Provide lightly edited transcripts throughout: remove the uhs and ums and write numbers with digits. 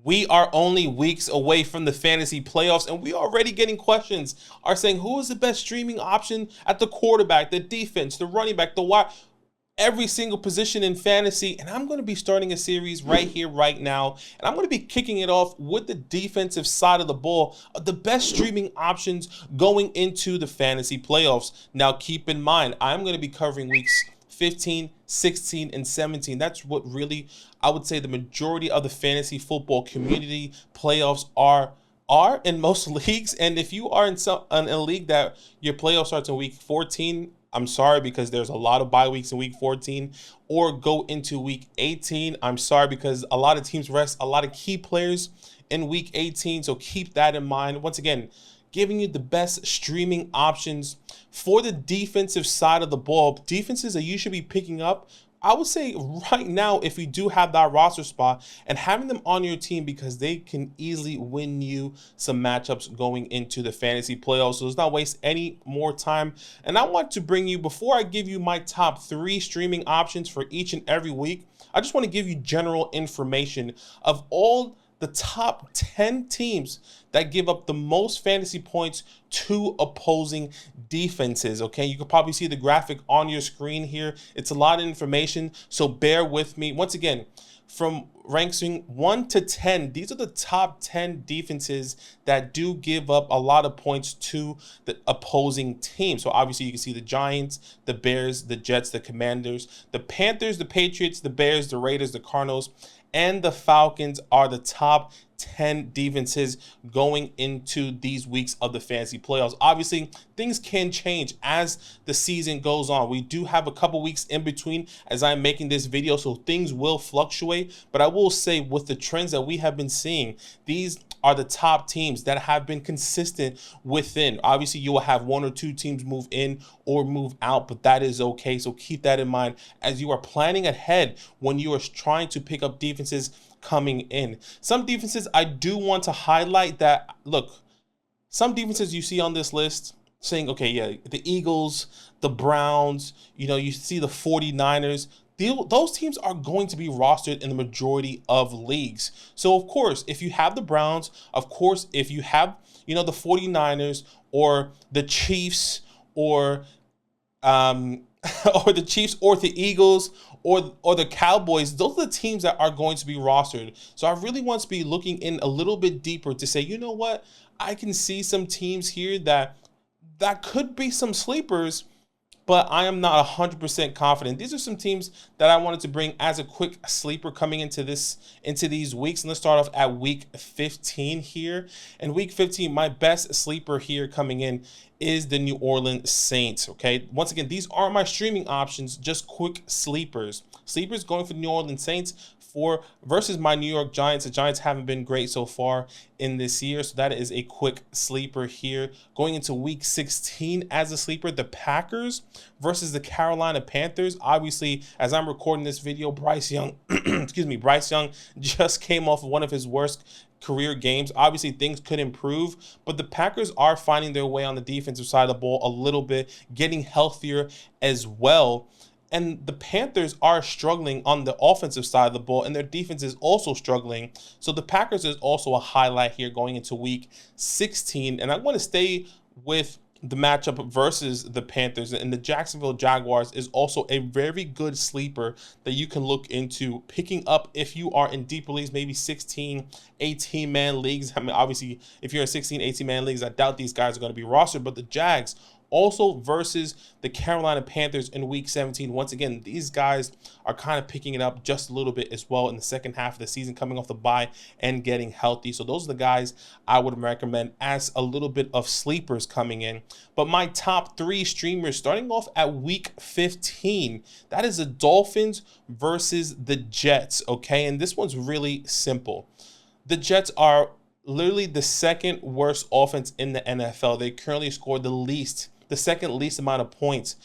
We are only weeks away from the fantasy playoffs, and we are already getting questions. Are saying who is the best streaming option at the quarterback, the defense, the running back, the wide, every single position in fantasy. And I'm going to be starting a series right here, right now, and I'm going to be kicking it off with the defensive side of the ball, the best streaming options going into the fantasy playoffs. Now, keep in mind, I'm going to be covering weeks 15, 16, and 17. That's what really, I would say, the majority of the fantasy football community playoffs are in most leagues. And if you are in a league that your playoff starts in week 14, I'm sorry, because there's a lot of bye weeks in week 14, or go into week 18. I'm sorry, because a lot of teams rest a lot of key players in week 18. So keep that in mind. Once again, giving you the best streaming options for the defensive side of the ball. Defenses that you should be picking up, I would say right now, if you do have that roster spot, and having them on your team, because they can easily win you some matchups going into the fantasy playoffs. So let's not waste any more time. And I want to bring you, before I give you my top 3 streaming options for each and every week, I just want to give you general information of all the top 10 teams that give up the most fantasy points to opposing defenses. Okay, you can probably see the graphic on your screen here. It's a lot of information, so bear with me. Once again, from ranking 1 to 10, these are the top 10 defenses that do give up a lot of points to the opposing team. So obviously you can see the Giants, the Bears, the Jets, the Commanders, the Panthers, the Patriots, the Bears, the Raiders, the Cardinals, and the Falcons are the top 10 defenses going into these weeks of the fantasy playoffs. Obviously, things can change as the season goes on. We do have a couple weeks in between as I'm making this video, so things will fluctuate. But I will say, with the trends that we have been seeing, these are the top teams that have been consistent within. Obviously, you will have 1 or 2 teams move in or move out, but that is okay. So keep that in mind as you are planning ahead when you are trying to pick up defenses coming in. Some defenses I do want to highlight that, look, some defenses you see on this list saying, okay, yeah, the Eagles, the Browns, you see the 49ers, those teams are going to be rostered in the majority of leagues. So, of course, if you have the Browns, of course, if you have, the 49ers or the Chiefs or or the Chiefs or the Eagles or the Cowboys, those are the teams that are going to be rostered. So I really want to be looking in a little bit deeper to say, you know what, I can see some teams here that could be some sleepers, but I am not 100% confident. These are some teams that I wanted to bring as a quick sleeper coming into these weeks. And let's start off at week 15 here. And week 15, my best sleeper here coming in is the New Orleans Saints. Okay, once again, these are my streaming options, just quick sleepers. Sleepers going for the New Orleans Saints versus my New York Giants. The Giants haven't been great so far in this year, so that is a quick sleeper here. Going into week 16 as a sleeper, the Packers versus the Carolina Panthers. Obviously, as I'm recording this video, Bryce Young, Bryce Young just came off of one of his worst career games. Obviously, things could improve, but the Packers are finding their way on the defensive side of the ball a little bit, getting healthier as well. And the Panthers are struggling on the offensive side of the ball, and their defense is also struggling. So the Packers is also a highlight here going into week 16. And I want to stay with the matchup versus the Panthers, and the Jacksonville Jaguars is also a very good sleeper that you can look into picking up if you are in deeper leagues, maybe 16, 18-man leagues. I mean, obviously, if you're in 16, 18-man leagues, I doubt these guys are going to be rostered, but the Jags also versus the Carolina Panthers in week 17. Once again, these guys are kind of picking it up just a little bit as well in the second half of the season, coming off the bye and getting healthy. So those are the guys I would recommend as a little bit of sleepers coming in. But my top 3 streamers starting off at week 15, that is the Dolphins versus the Jets. Okay, and this one's really simple. The Jets are literally the second worst offense in the NFL. They currently scored the second least amount of points,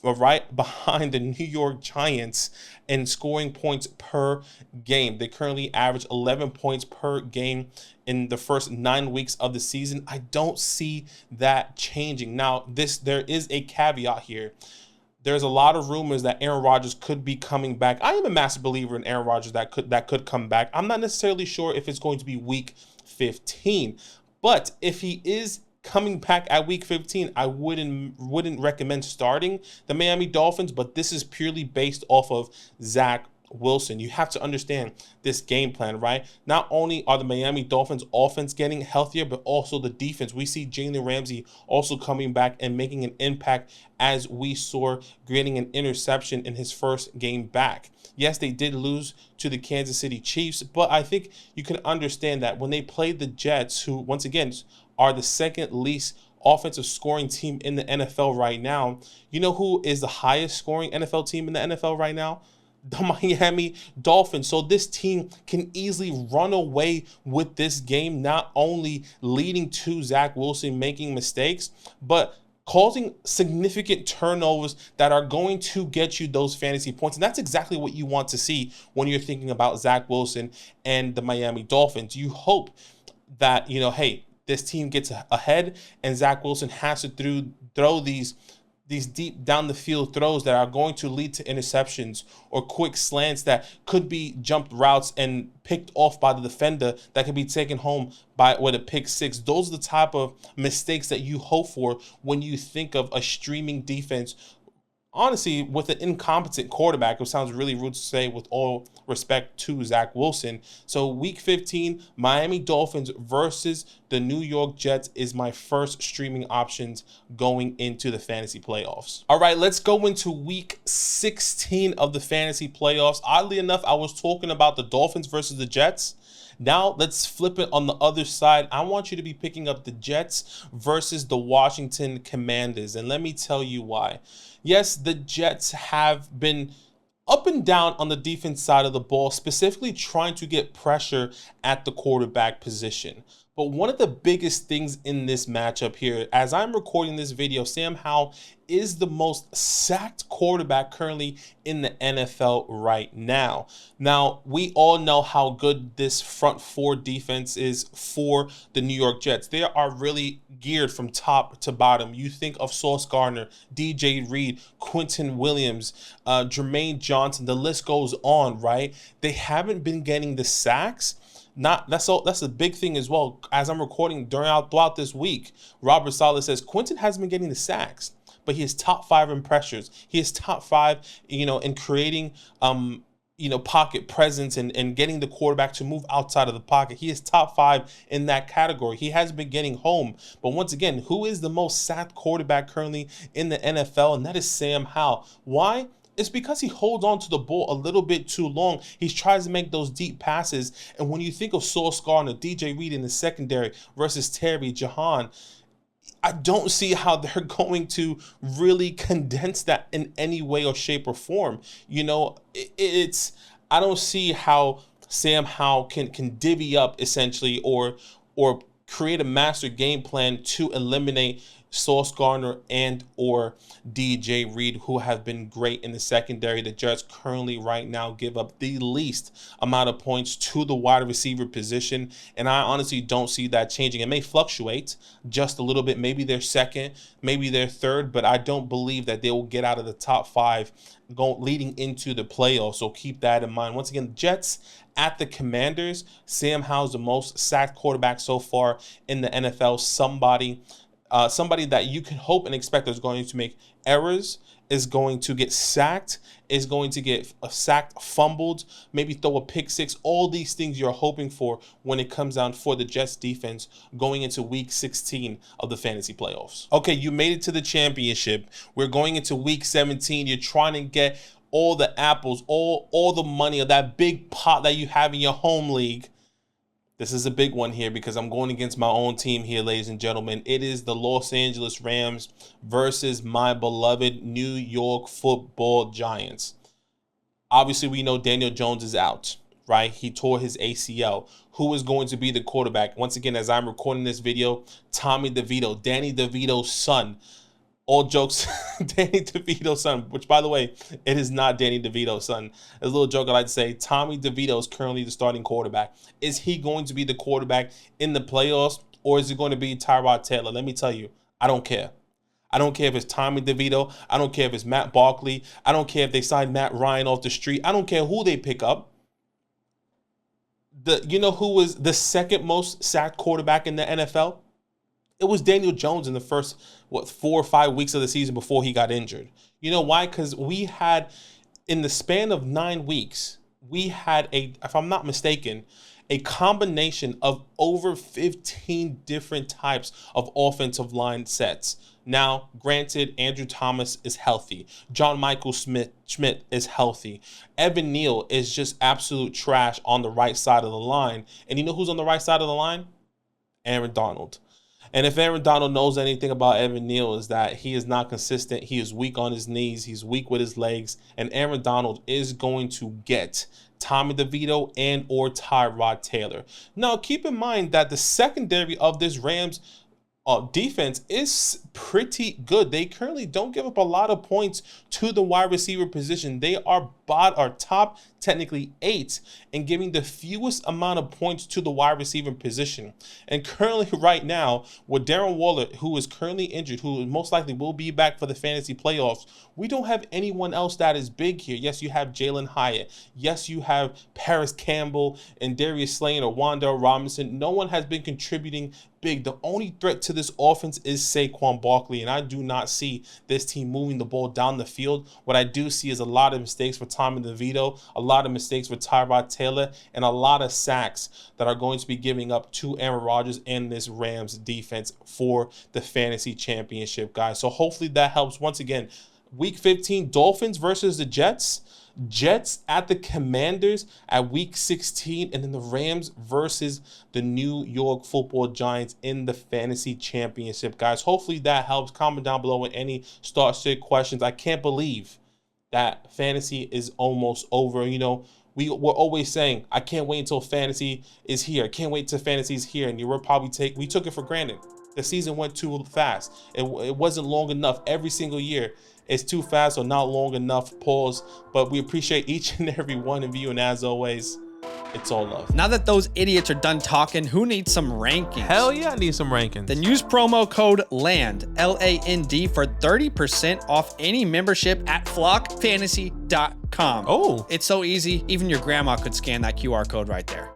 right behind the New York Giants in scoring points per game. They currently average 11 points per game in the first 9 weeks of the season. I don't see that changing. Now, there is a caveat here. there's a lot of rumors that Aaron Rodgers could be coming back. I am a massive believer in Aaron Rodgers that could come back. I'm not necessarily sure if it's going to be week 15, but if he is coming back at week 15, I wouldn't recommend starting the Miami Dolphins, but this is purely based off of Zach Wilson. You have to understand this game plan, right? Not only are the Miami Dolphins offense getting healthier, but also the defense. We see Jalen Ramsey also coming back and making an impact, as we saw getting an interception in his first game back. Yes, they did lose to the Kansas City Chiefs, but I think you can understand that when they played the Jets, who once again are the second least offensive scoring team in the NFL right now. You know who is the highest scoring NFL team in the NFL right now? The Miami Dolphins. So this team can easily run away with this game, not only leading to Zach Wilson making mistakes, but causing significant turnovers that are going to get you those fantasy points. And that's exactly what you want to see when you're thinking about Zach Wilson and the Miami Dolphins. You hope that, hey, this team gets ahead and Zach Wilson has to throw these deep down the field throws that are going to lead to interceptions or quick slants that could be jumped routes and picked off by the defender that can be taken home with a pick six. Those are the type of mistakes that you hope for when you think of a streaming defense. Honestly, with an incompetent quarterback, it sounds really rude to say with all respect to Zach Wilson. So week 15, Miami Dolphins versus the New York Jets is my first streaming options going into the fantasy playoffs. All right, let's go into week 16 of the fantasy playoffs. Oddly enough, I was talking about the Dolphins versus the Jets. Now let's flip it on the other side. I want you to be picking up the Jets versus the Washington Commanders. And let me tell you why. Yes, the Jets have been up and down on the defense side of the ball, specifically trying to get pressure at the quarterback position. But one of the biggest things in this matchup here, as I'm recording this video, Sam Howell is the most sacked quarterback currently in the NFL right now. Now, we all know how good this front four defense is for the New York Jets. They are really geared from top to bottom. You think of Sauce Gardner, DJ Reed, Quentin Williams, Jermaine Johnson, the list goes on, right? They haven't been getting the sacks. That's a big thing as well. As I'm recording throughout this week, Robert Saleh says Quentin hasn't been getting the sacks, but he is top 5 in pressures. He is top 5, in creating pocket presence and getting the quarterback to move outside of the pocket. He is top 5 in that category. He has been getting home. But once again, who is the most sacked quarterback currently in the NFL? And that is Sam Howell. Why? It's because he holds on to the ball a little bit too long. He tries to make those deep passes. And when you think of Sauce Gardner, DJ Reed in the secondary versus Terry Jahan, I don't see how they're going to really condense that in any way or shape or form. I don't see how Sam Howell can divvy up essentially or create a master game plan to eliminate Sauce Gardner and or DJ Reed, who have been great in the secondary. The Jets currently right now give up the least amount of points to the wide receiver position, and I honestly don't see that changing. It may fluctuate just a little bit. Maybe they're second, maybe they're third, but I don't believe that they will get out of the top 5 leading into the playoffs, so keep that in mind. Once again, Jets at the Commanders. Sam Howell's the most sacked quarterback so far in the NFL. Somebody that you can hope and expect is going to make errors, is going to get sacked, is going to get sacked, fumbled, maybe throw a pick six. All these things you're hoping for when it comes down for the Jets defense going into week 16 of the fantasy playoffs. Okay, you made it to the championship. We're going into week 17. You're trying to get all the apples, all the money of that big pot that you have in your home league. This is a big one here because I'm going against my own team here, ladies and gentlemen. It is the Los Angeles Rams versus my beloved New York Football Giants. Obviously, we know Daniel Jones is out, right? He tore his ACL. Who is going to be the quarterback? Once again, as I'm recording this video, Tommy DeVito, Danny DeVito's son. All jokes, Danny DeVito's son, which, by the way, it is not Danny DeVito's son. There's a little joke I like to say. Tommy DeVito is currently the starting quarterback. Is he going to be the quarterback in the playoffs, or is it going to be Tyrod Taylor? Let me tell you, I don't care. I don't care if it's Tommy DeVito. I don't care if it's Matt Barkley. I don't care if they sign Matt Ryan off the street. I don't care who they pick up. You know who was the second most sacked quarterback in the NFL? It was Daniel Jones in the first, 4 or 5 weeks of the season before he got injured. You know why? Because we had, in the span of 9 weeks, we had if I'm not mistaken, a combination of over 15 different types of offensive line sets. Now, granted, Andrew Thomas is healthy. John Michael Schmidt is healthy. Evan Neal is just absolute trash on the right side of the line. And you know who's on the right side of the line? Aaron Donald. And if Aaron Donald knows anything about Evan Neal, is that he is not consistent. He is weak on his knees. He's weak with his legs. And Aaron Donald is going to get Tommy DeVito and or Tyrod Taylor. Now, keep in mind that the secondary of this Rams defense is pretty good. They currently don't give up a lot of points to the wide receiver position. They are top technically 8 in giving the fewest amount of points to the wide receiver position. And currently right now, with Darren Waller, who is currently injured, who most likely will be back for the fantasy playoffs, we don't have anyone else that is big here. Yes, you have Jalen Hyatt. Yes, you have Paris Campbell and Darius Slayton or Wan'Dale Robinson. No one has been contributing big. The only threat to this offense is Saquon Barkley, and I do not see this team moving the ball down the field. What I do see is a lot of mistakes for Tommy DeVito, a lot of mistakes for Tyrod Taylor, and a lot of sacks that are going to be giving up to Aaron Rodgers and this Rams defense for the fantasy championship, guys. So hopefully that helps. Once again, Week 15, Dolphins versus the Jets. Jets at the Commanders at Week 16, and then the Rams versus the New York Football Giants in the fantasy championship, guys. Hopefully that helps. Comment down below with any start-sit questions. I can't believe that fantasy is almost over. You know, we're always saying, I can't wait until fantasy is here. I can't wait till fantasy is here. And you will probably we took it for granted. The season went too fast. It wasn't long enough every single year. It's too fast or not long enough, pause. But we appreciate each and every one of you. And as always, it's all love. Now that those idiots are done talking, who needs some rankings? Hell yeah, I need some rankings. Then use promo code LAND, L-A-N-D, for 30% off any membership at flockfantasy.com. Oh. It's so easy. Even your grandma could scan that QR code right there.